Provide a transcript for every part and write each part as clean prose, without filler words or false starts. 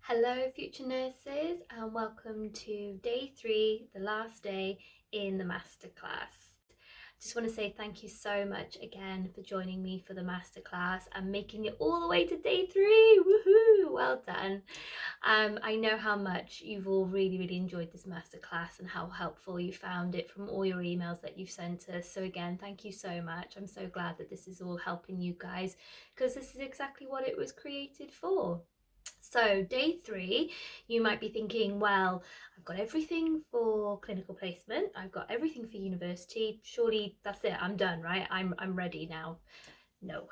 Hello, future nurses, and welcome to day 3, the last day in the masterclass. Just want to say thank you so much again for joining me for the masterclass and making it all the way to day 3. Woohoo! Well done. I know how much you've all really enjoyed this masterclass and how helpful you found it from all your emails that you've sent us. So again, thank you so much. I'm so glad that this is all helping you guys because this is exactly what it was created for. So day 3, you might be thinking, well, I've got everything for clinical placement, I've got everything for university, surely that's it, I'm done, right? I'm ready now. No.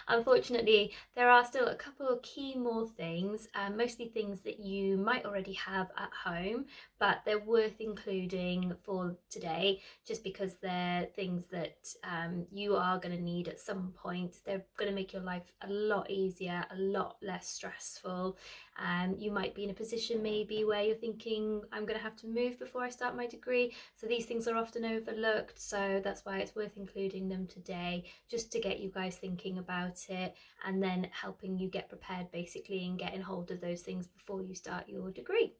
Unfortunately, there are still a couple of key more things, mostly things that you might already have at home, but they're worth including for today just because they're things that you are going to need at some point. They're going to make your life a lot easier, a lot less stressful. You might be in a position maybe where you're thinking, I'm going to have to move before I start my degree. So these things are often overlooked. So that's why it's worth including them today, just to get you guys thinking about it and then helping you get prepared basically and getting hold of those things before you start your degree.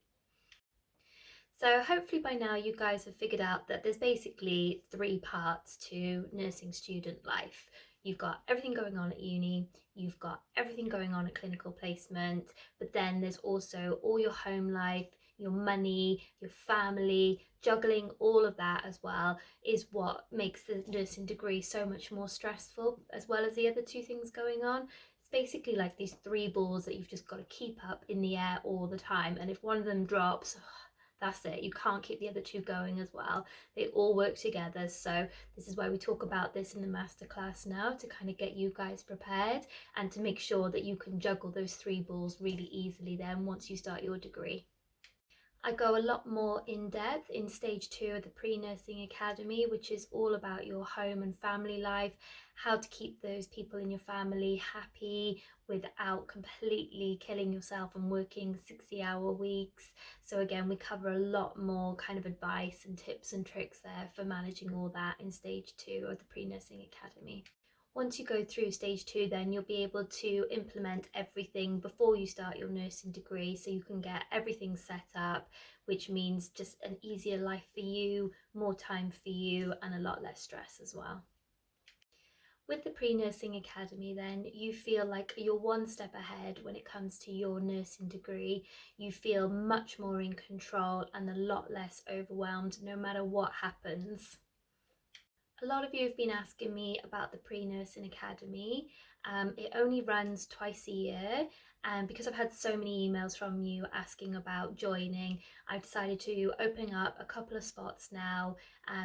So hopefully by now you guys have figured out that there's basically 3 parts to nursing student life. You've got everything going on at uni, you've got everything going on at clinical placement, but then there's also all your home life, your money, your family. Juggling all of that as well is what makes the nursing degree so much more stressful, as well as the other 2 things going on. It's basically like these 3 balls that you've just got to keep up in the air all the time, and if one of them drops, that's it, you can't keep the other 2 going as well. They all work together. So this is why we talk about this in the masterclass now, to kind of get you guys prepared and to make sure that you can juggle those 3 balls really easily then once you start your degree. I go a lot more in depth in stage 2 of the pre-nursing academy, which is all about your home and family life, how to keep those people in your family happy without completely killing yourself and working 60-hour weeks. So again, we cover a lot more kind of advice and tips and tricks there for managing all that in stage 2 of the pre-nursing academy. Once you go through stage 2, then you'll be able to implement everything before you start your nursing degree, so you can get everything set up, which means just an easier life for you, more time for you, and a lot less stress as well. With the pre-nursing academy then, you feel like you're one step ahead when it comes to your nursing degree. You feel much more in control and a lot less overwhelmed no matter what happens. A lot of you have been asking me about the pre-nursing academy. It only runs twice a year, and because I've had so many emails from you asking about joining, I've decided to open up a couple of spots now.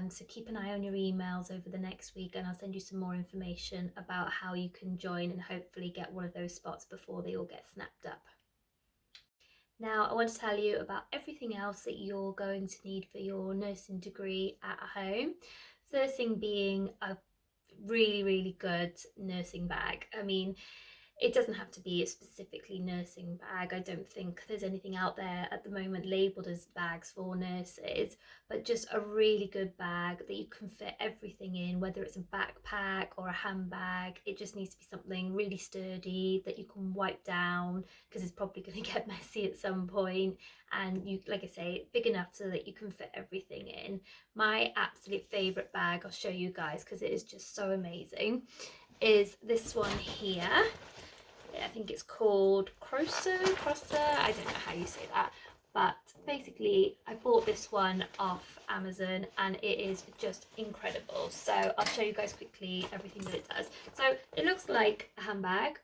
So keep an eye on your emails over the next week and I'll send you some more information about how you can join and hopefully get one of those spots before they all get snapped up. Now I want to tell you about everything else that you're going to need for your nursing degree at home. First thing being a really good nursing bag. I mean, it doesn't have to be a specifically nursing bag. I don't think there's anything out there at the moment labelled as bags for nurses, but just a really good bag that you can fit everything in, whether it's a backpack or a handbag. It just needs to be something really sturdy that you can wipe down, because it's probably going to get messy at some point, and you, like I say, big enough so that you can fit everything in. My absolute favourite bag, I'll show you guys because it is just so amazing, is this one here. I think it's called Crosser, I don't know how you say that, but basically I bought this one off Amazon and it is just incredible. So I'll show you guys quickly everything that it does. So it looks like a handbag,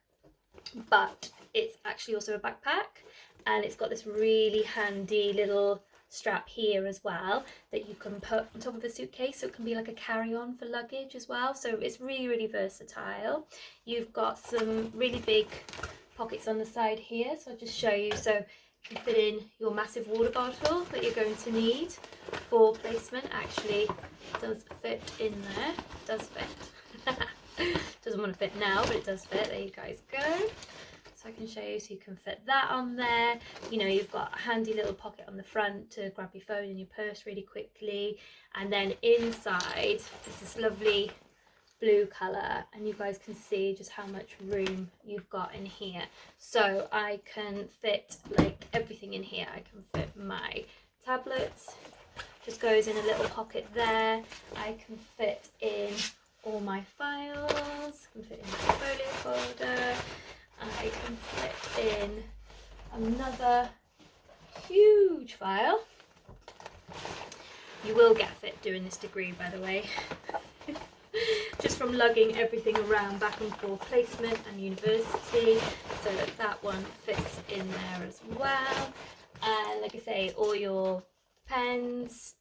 but it's actually also a backpack, and it's got this really handy little strap here as well that you can put on top of a suitcase, so it can be like a carry-on for luggage as well. So it's really versatile. You've got some really big pockets on the side here, so I'll just show you. So you can fit in your massive water bottle that you're going to need for placement. Actually, it does fit in there. It does fit. Doesn't want to fit now, but it does fit. There you guys go. So I can show you, so you can fit that on there. You know, you've got a handy little pocket on the front to grab your phone and your purse really quickly. And then inside is this lovely blue colour, and you guys can see just how much room you've got in here. So I can fit like everything in here. I can fit my tablets, just goes in a little pocket there. I can fit in all my files, I can fit in my portfolio folder, I can fit in another huge file. You will get fit doing this degree, by the way. Just from lugging everything around back and forth placement and university, so that that one fits in there as well. And like I say, all your pens,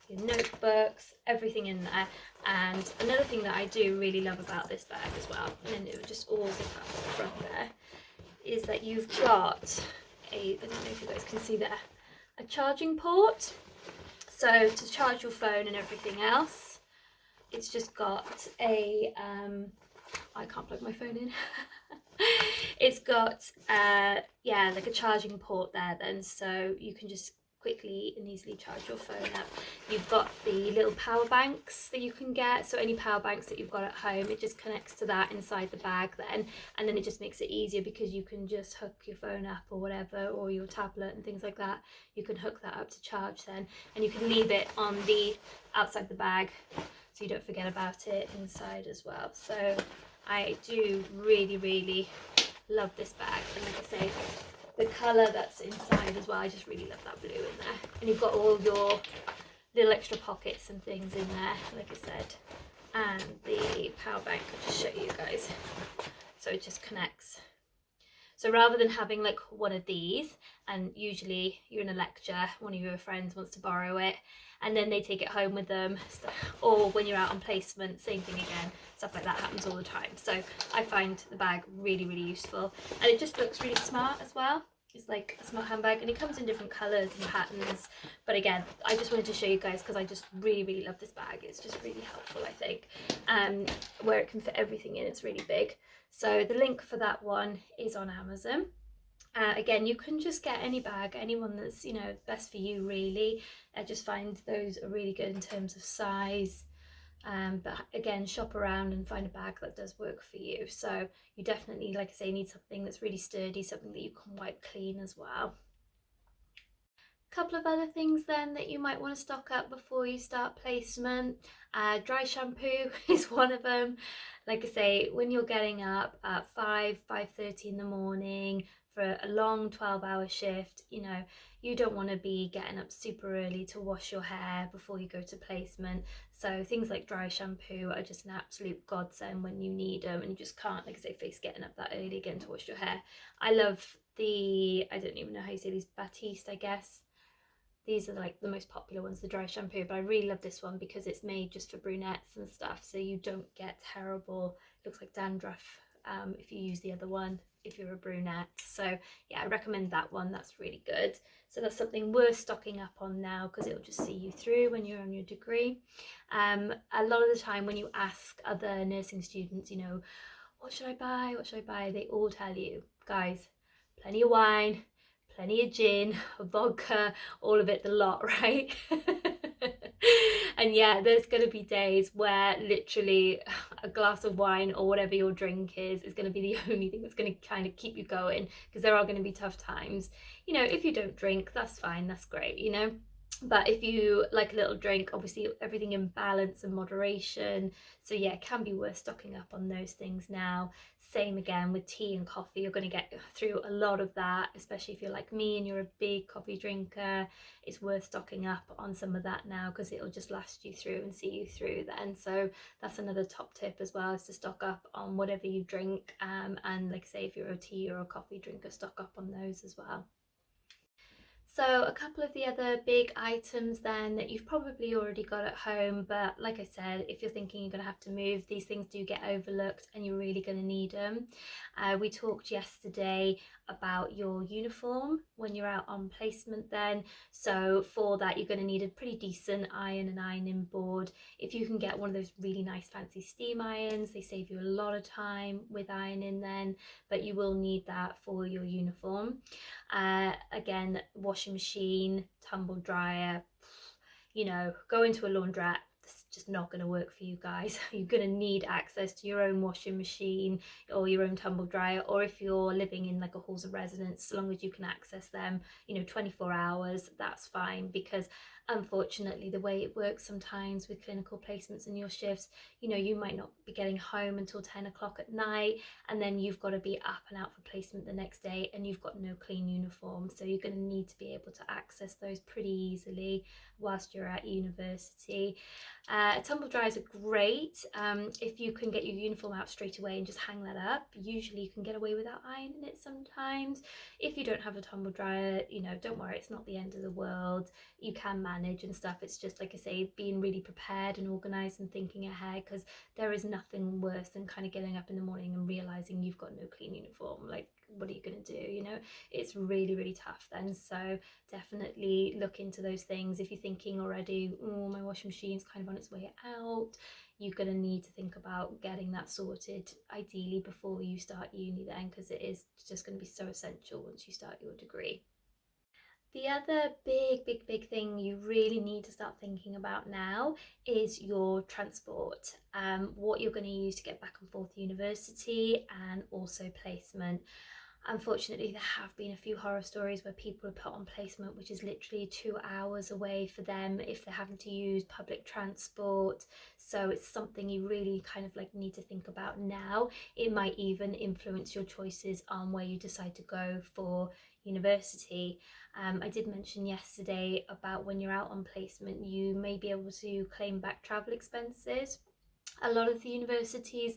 your notebooks, everything in there. And another thing that I do really love about this bag as well, and it would just all zip up the front there, is that you've got a, I don't know if you guys can see there, a charging port. So to charge your phone and everything else, it's just got a, I can't plug my phone in. It's got, yeah, like a charging port there then, so you can just quickly and easily charge your phone up. You've got the little power banks that you can get, so any power banks that you've got at home, it just connects to that inside the bag then, and then it just makes it easier because you can just hook your phone up or whatever, or your tablet and things like that. You can hook that up to charge then, and you can leave it on the outside the bag so you don't forget about it inside as well. So I do really love this bag, and like I say, the colour that's inside as well, I just really love that blue in there. And you've got all your little extra pockets and things in there, like I said. And the power bank, I'll just show you guys. So it just connects. So rather than having like one of these, and usually you're in a lecture, one of your friends wants to borrow it, and then they take it home with them, or when you're out on placement, same thing again, stuff like that happens all the time. So I find the bag really useful, and it just looks really smart as well. It's like a smart handbag, and it comes in different colours and patterns, but again, I just wanted to show you guys because I just really love this bag. It's just really helpful, I think, where it can fit everything in. It's really big. So the link for that one is on Amazon. Again, you can just get any bag, anyone that's, you know, best for you really. I just find those are really good in terms of size. But again, shop around and find a bag that does work for you. So you definitely, like I say, need something that's really sturdy, something that you can wipe clean as well. Couple of other things then that you might want to stock up before you start placement. Dry shampoo is one of them. Like I say, when you're getting up at 5:30 in the morning for a long 12-hour shift, you know, you don't want to be getting up super early to wash your hair before you go to placement. So things like dry shampoo are just an absolute godsend when you need them, and you just can't, like I say, face getting up that early again to wash your hair. I love the, I don't even know how you say these, Batiste, I guess. These are like the most popular ones, the dry shampoo, but I really love this one because it's made just for brunettes and stuff, so you don't get terrible, looks like dandruff if you use the other one if you're a brunette. So yeah, I recommend that one. That's really good. So that's something worth stocking up on now because it'll just see you through when you're on your degree. A lot of the time when you ask other nursing students, you know, what should I buy, what should I buy, they all tell you, guys, plenty of wine, plenty of gin, vodka, all of it, the lot, right? And yeah, there's going to be days where literally a glass of wine or whatever your drink is going to be the only thing that's going to kind of keep you going, because there are going to be tough times. You know, if you don't drink, that's fine, that's great, you know. But if you like a little drink, obviously everything in balance and moderation. So yeah, it can be worth stocking up on those things now. Same again with tea and coffee. You're going to get through a lot of that, especially if you're like me and you're a big coffee drinker. It's worth stocking up on some of that now because it'll just last you through and see you through then. So that's another top tip as well, is to stock up on whatever you drink. And like I say, if you're a tea or a coffee drinker, stock up on those as well. So a couple of the other big items then that you've probably already got at home, but like I said, if you're thinking you're going to have to move, these things do get overlooked and you're really going to need them. We talked yesterday about your uniform when you're out on placement then. So for that, you're going to need a pretty decent iron and ironing board. If you can get one of those really nice fancy steam irons, they save you a lot of time with ironing then, but you will need that for your uniform. Again, washing machine, tumble dryer, you know, go into a laundrette, just not going to work for you guys. You're going to need access to your own washing machine or your own tumble dryer, or if you're living in like a halls of residence, as long as you can access them, 24 hours, that's fine. Because unfortunately, the way it works sometimes with clinical placements and your shifts, you might not be getting home until 10 o'clock at night, and then you've got to be up and out for placement the next day, and you've got no clean uniform. So you're going to need to be able to access those pretty easily whilst you're at university. Tumble dryers are great if you can get your uniform out straight away and just hang that up. Usually you can get away without ironing it sometimes. If you don't have a tumble dryer, don't worry, it's not the end of the world. You can manage and stuff. It's just, like I say, being really prepared and organised and thinking ahead, because there is nothing worse than kind of getting up in the morning and realising you've got no clean uniform. Like, what are you going to do? It's really, really tough then. So definitely look into those things. If you're thinking already, oh, my washing machine's kind of on its way out, you're going to need to think about getting that sorted, ideally before you start uni then, because it is just going to be so essential once you start your degree. The other big thing you really need to start thinking about now is your transport, what you're going to use to get back and forth to university and also placement. Unfortunately, there have been a few horror stories where people are put on placement which is literally 2 hours away for them if they're having to use public transport. So it's something you really kind of like need to think about now. It might even influence your choices on where you decide to go for university. I did mention yesterday about when you're out on placement, you may be able to claim back travel expenses. A lot of the universities,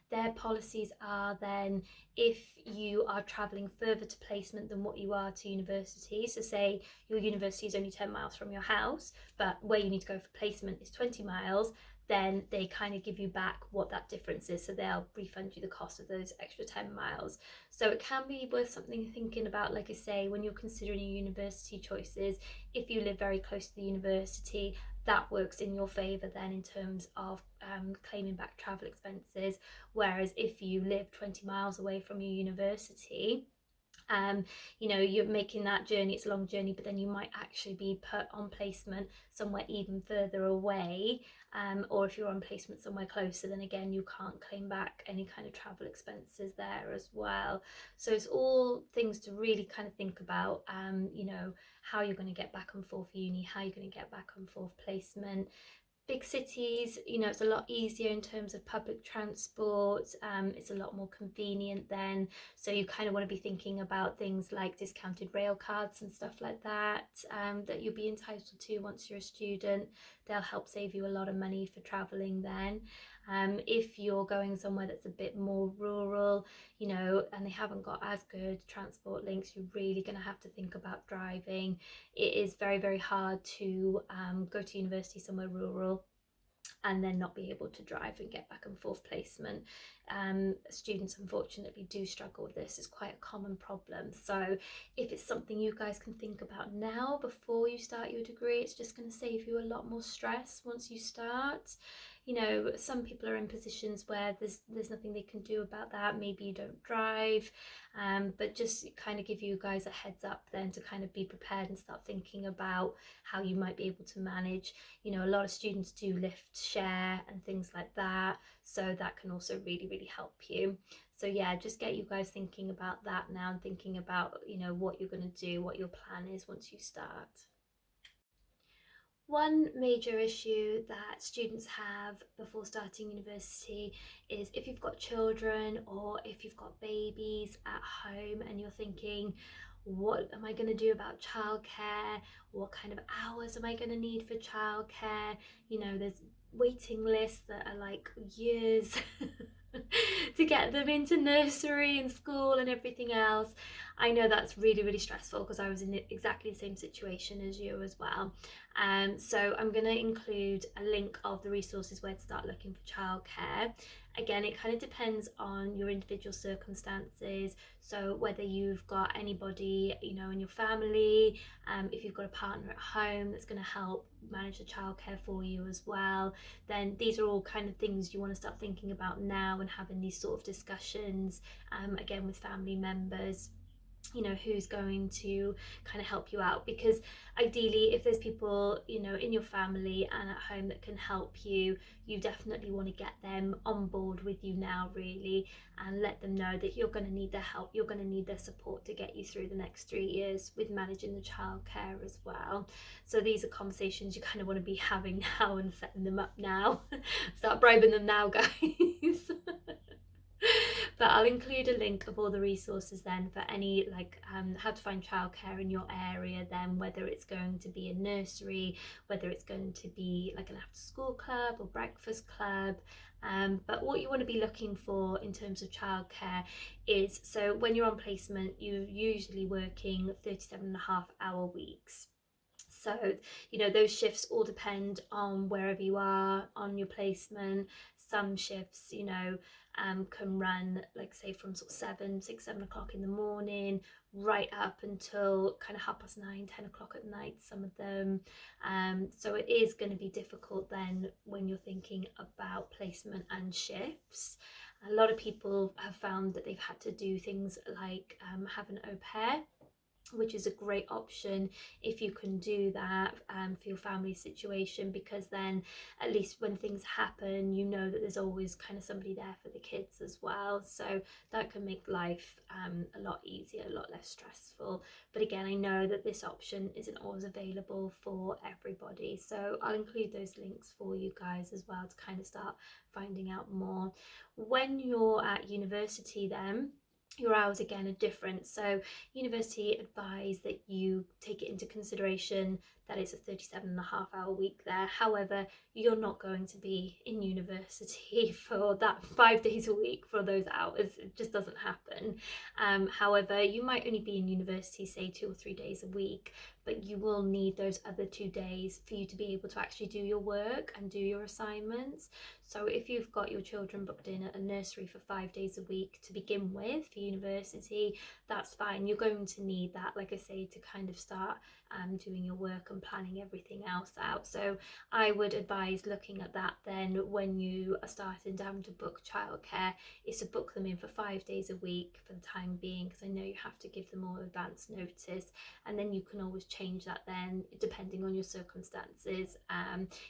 their policies are then, if you are travelling further to placement than what you are to university, so say your university is only 10 miles from your house, but where you need to go for placement is 20 miles, then they kind of give you back what that difference is. So they'll refund you the cost of those extra 10 miles. So it can be worth something thinking about, like I say, when you're considering your university choices. If you live very close to the university, that works in your favour then in terms of claiming back travel expenses. Whereas if you live 20 miles away from your university, you're making that journey, it's a long journey, but then you might actually be put on placement somewhere even further away, or if you're on placement somewhere closer, then again you can't claim back any kind of travel expenses there as well. So it's all things to really kind of think about, how you're going to get back and forth uni, how you're going to get back and forth placement. Big cities, it's a lot easier in terms of public transport. It's a lot more convenient then. So you kind of want to be thinking about things like discounted rail cards and stuff like that, that you'll be entitled to once you're a student. They'll help save you a lot of money for traveling then. If you're going somewhere that's a bit more rural, and they haven't got as good transport links, you're really going to have to think about driving. It is very, very hard to go to university somewhere rural and then not be able to drive and get back and forth placement. Students unfortunately do struggle with this. It's quite a common problem. So if it's something you guys can think about now before you start your degree, it's just going to save you a lot more stress once you start. Some people are in positions where there's nothing they can do about that. Maybe you don't drive, but just kind of give you guys a heads up then to kind of be prepared and start thinking about how you might be able to manage. A lot of students do lift share and things like that, so that can also really, really help you. So yeah, just get you guys thinking about that now and thinking about, what you're going to do, what your plan is once you start. One major issue that students have before starting university is if you've got children or if you've got babies at home and you're thinking, what am I going to do about childcare? What kind of hours am I going to need for childcare? There's waiting lists that are like years to get them into nursery and school and everything else. I know that's really, really stressful because I was in exactly the same situation as you as well. So I'm going to include a link of the resources where to start looking for childcare. Again, it kind of depends on your individual circumstances. So whether you've got anybody, in your family, if you've got a partner at home that's going to help manage the childcare for you as well, then these are all kind of things you want to start thinking about now and having these sort of discussions, again, with family members. you know, who's going to kind of help you out. Because ideally, if there's people, you know, in your family and at home that can help you, you definitely want to get them on board with you now, really, and let them know that you're going to need their help, you're going to need their support to get you through the next 3 years with managing the childcare as well. So these are conversations you kind of want to be having now and setting them up now. Start bribing them now, guys. But I'll include a link of all the resources then for any, like, how to find childcare in your area, then whether it's going to be a nursery, whether it's going to be like an after school club or breakfast club. But what you want to be looking for in terms of childcare is, so when you're on placement, you're usually working 37.5-hour weeks. So, you know, those shifts all depend on wherever you are on your placement. Some shifts, you know, can run, like, say, from sort of 7 o'clock in the morning right up until kind of 9:30, 10 o'clock at night, some of them. So it is going to be difficult then when you're thinking about placement and shifts. A lot of people have found that they've had to do things like have an au pair, which is a great option if you can do that for your family situation, because then at least when things happen, you know that there's always kind of somebody there for the kids as well. So that can make life a lot easier, a lot less stressful. But again, I know that this option isn't always available for everybody, so I'll include those links for you guys as well to kind of start finding out more. When you're at university then, your hours again are different. So university advise that you take it into consideration that it's a 37.5-hour week there. However, you're not going to be in university for that 5 days a week for those hours. It just doesn't happen. However, you might only be in university, say 2 or 3 days a week, but you will need those other 2 days for you to be able to actually do your work and do your assignments. So if you've got your children booked in at a nursery for 5 days a week to begin with for university, that's fine. You're going to need that, like I say, to kind of start doing your work and planning everything else out. So I would advise looking at that then when you are starting down to book childcare, is to book them in for 5 days a week for the time being, because I know you have to give them all advance notice, and then you can always change that then depending on your circumstances.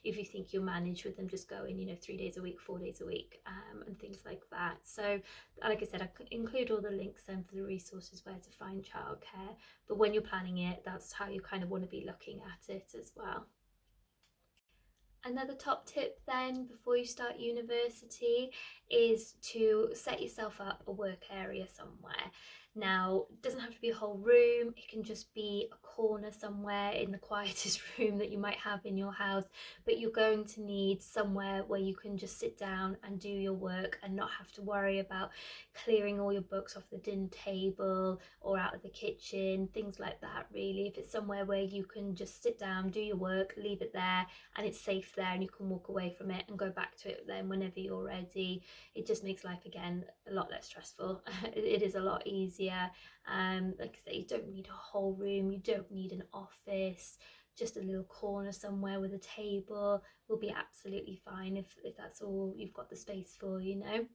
If you think you'll manage with them just going, you know, 3 days a week, 4 days a week, and things like that. So like I said, I include all the links then for the resources where to find childcare, but when you're planning it, that's how you kind of want to be looking at it as well. Another top tip then before you start university is to set yourself up a work area somewhere. Now, it doesn't have to be a whole room, it can just be a corner somewhere in the quietest room that you might have in your house, but you're going to need somewhere where you can just sit down and do your work and not have to worry about clearing all your books off the dinner table or out of the kitchen, things like that really. If it's somewhere where you can just sit down, do your work, leave it there, and it's safe there and you can walk away from it and go back to it then whenever you're ready, it just makes life again a lot less stressful. It is a lot easier. Like I say, you don't need a whole room, you don't need an office, just a little corner somewhere with a table will be absolutely fine if that's all you've got the space for, you know.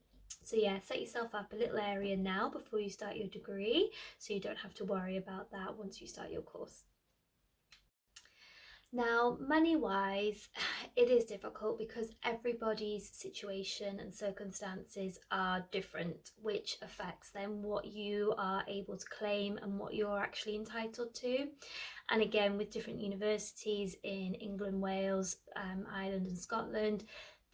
So yeah, set yourself up a little area now before you start your degree, so you don't have to worry about that once you start your course. Now, money wise, it is difficult because everybody's situation and circumstances are different, which affects then what you are able to claim and what you're actually entitled to. And again, with different universities in England, Wales, Ireland, and Scotland,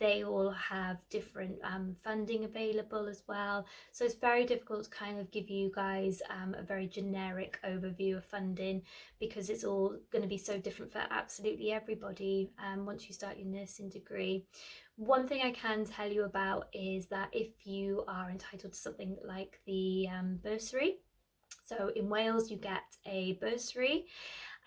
they all have different funding available as well. So it's very difficult to kind of give you guys a very generic overview of funding, because it's all going to be so different for absolutely everybody once you start your nursing degree. One thing I can tell you about is that if you are entitled to something like the bursary, so in Wales you get a bursary.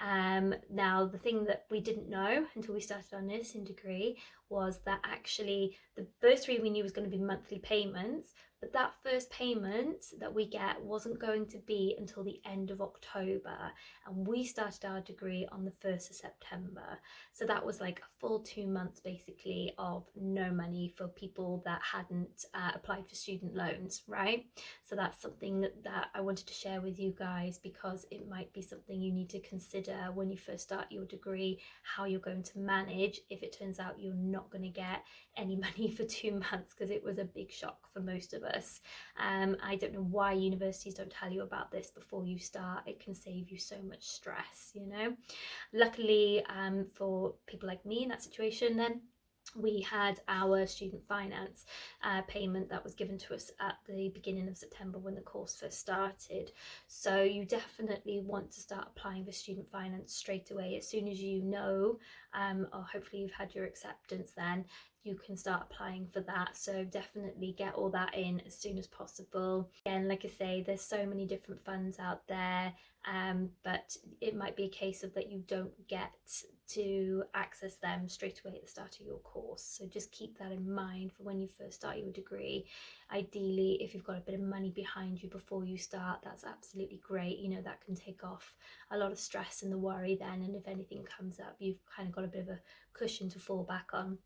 Now, the thing that we didn't know until we started our nursing degree was that actually the bursary we knew was going to be monthly payments, but that first payment that we get wasn't going to be until the end of October, and we started our degree on the 1st of September. So that was like a full 2 months basically of no money for people that hadn't applied for student loans, right? So that's something that I wanted to share with you guys, because it might be something you need to consider when you first start your degree, how you're going to manage if it turns out you're not going to get any money for 2 months, because it was a big shock for most of us. I don't know why universities don't tell you about this before you start. It can save you so much stress, you know. Luckily, for people like me in that situation, then we had our student finance payment that was given to us at the beginning of September when the course first started. So you definitely want to start applying for student finance straight away as soon as you know, or hopefully you've had your acceptance, then you can start applying for that. So definitely get all that in as soon as possible. Again, like I say, there's so many different funds out there, but it might be a case of that you don't get to access them straight away at the start of your course. So just keep that in mind for when you first start your degree. Ideally, if you've got a bit of money behind you before you start, that's absolutely great. You know, that can take off a lot of stress and the worry then, and if anything comes up, you've kind of got a bit of a cushion to fall back on.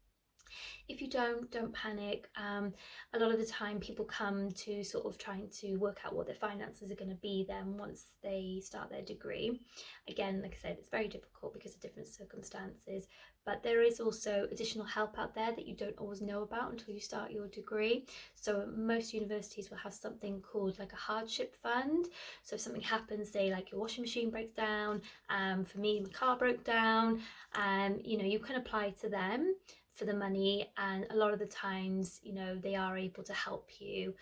If you don't panic. A lot of the time people come to sort of trying to work out what their finances are going to be then once they start their degree. Again, like I said, it's very difficult because of different circumstances, but there is also additional help out there that you don't always know about until you start your degree. So most universities will have something called like a hardship fund. So if something happens, say like your washing machine breaks down, for me my car broke down, you know, you can apply to them for the money, and a lot of the times, you know, they are able to help you,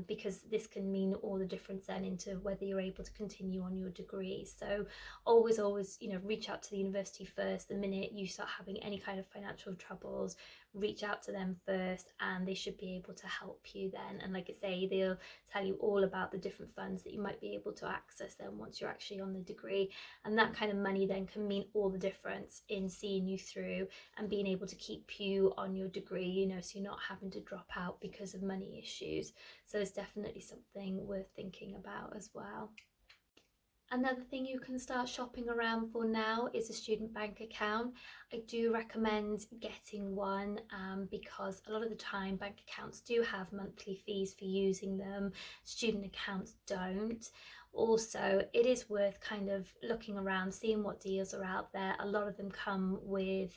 because this can mean all the difference then into whether you're able to continue on your degree. So always, you know, reach out to the university first. The minute you start having any kind of financial troubles, reach out to them first, and they should be able to help you then. And like I say, they'll tell you all about the different funds that you might be able to access then once you're actually on the degree, and that kind of money then can mean all the difference in seeing you through and being able to keep you on your degree, you know, so you're not having to drop out because of money issues. So it's definitely something worth thinking about as well. Another thing you can start shopping around for now is a student bank account. I do recommend getting one, because a lot of the time bank accounts do have monthly fees for using them. Student accounts don't. Also, it is worth kind of looking around, seeing what deals are out there. A lot of them come with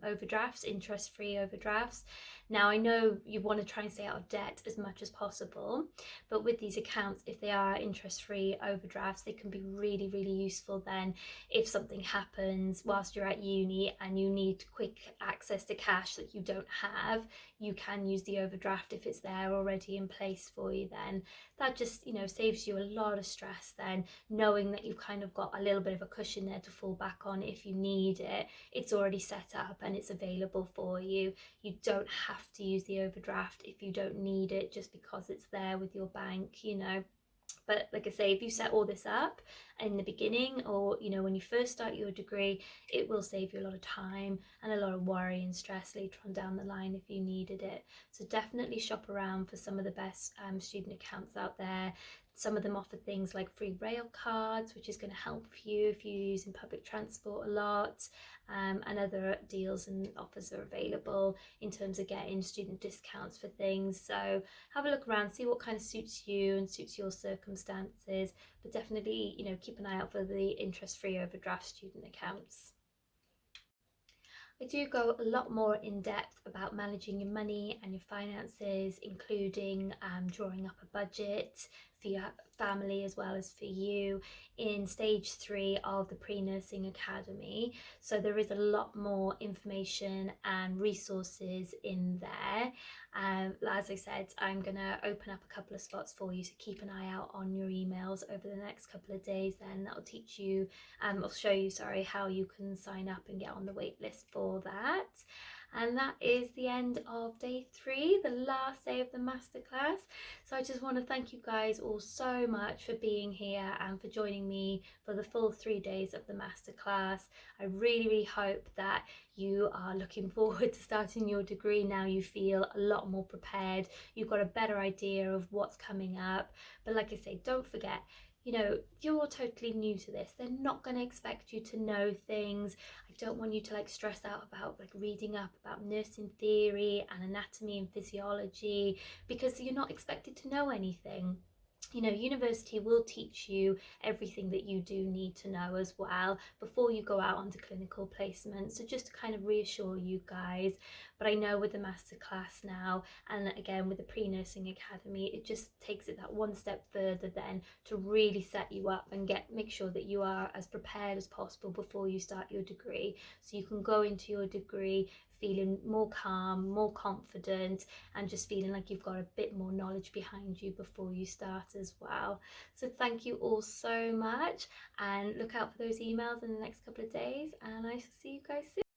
overdrafts, interest-free overdrafts. Now, I know you want to try and stay out of debt as much as possible, but with these accounts, if they are interest-free overdrafts, they can be really, really useful then if something happens whilst you're at uni and you need quick access to cash that you don't have. You can use the overdraft if it's there already in place for you then. That just, you know, saves you a lot of stress then, knowing that you've kind of got a little bit of a cushion there to fall back on if you need it. It's already set up and it's available for you. You don't have to use the overdraft if you don't need it just because it's there with your bank, you know. But like I say, if you set all this up in the beginning, or you know, when you first start your degree, it will save you a lot of time and a lot of worry and stress later on down the line if you needed it. So definitely shop around for some of the best student accounts out there. Some of them offer things like free rail cards, which is going to help you if you're using public transport a lot, and other deals and offers are available in terms of getting student discounts for things. So have a look around, see what kind of suits you and suits your circumstances, but definitely, you know, keep an eye out for the interest-free overdraft student accounts. I do go a lot more in depth about managing your money and your finances, including drawing up a budget for your family as well as for you in stage 3 of the Pre-Nursing Academy. So there is a lot more information and resources in there. As I said, I'm going to open up a couple of spots for you, so keep an eye out on your emails over the next couple of days. Then that will teach you, I'll show you, sorry, how you can sign up and get on the wait list for that. And that is the end of day 3, the last day of the masterclass. So I just want to thank you guys all so much for being here and for joining me for the full 3 days of the masterclass. I really hope that you are looking forward to starting your degree now. You feel a lot more prepared, you've got a better idea of what's coming up. But like I say, don't forget, you know, you're totally new to this. They're not going to expect you to know things. I don't want you to like stress out about like reading up about nursing theory and anatomy and physiology, because you're not expected to know anything. You know, university will teach you everything that you do need to know as well before you go out onto clinical placement. So just to kind of reassure you guys. But I know with the masterclass now, and again with the pre-nursing academy, it just takes it that one step further then to really set you up and make sure that you are as prepared as possible before you start your degree, so you can go into your degree feeling more calm, more confident, and just feeling like you've got a bit more knowledge behind you before you start as well. So thank you all so much, and look out for those emails in the next couple of days, and I shall see you guys soon.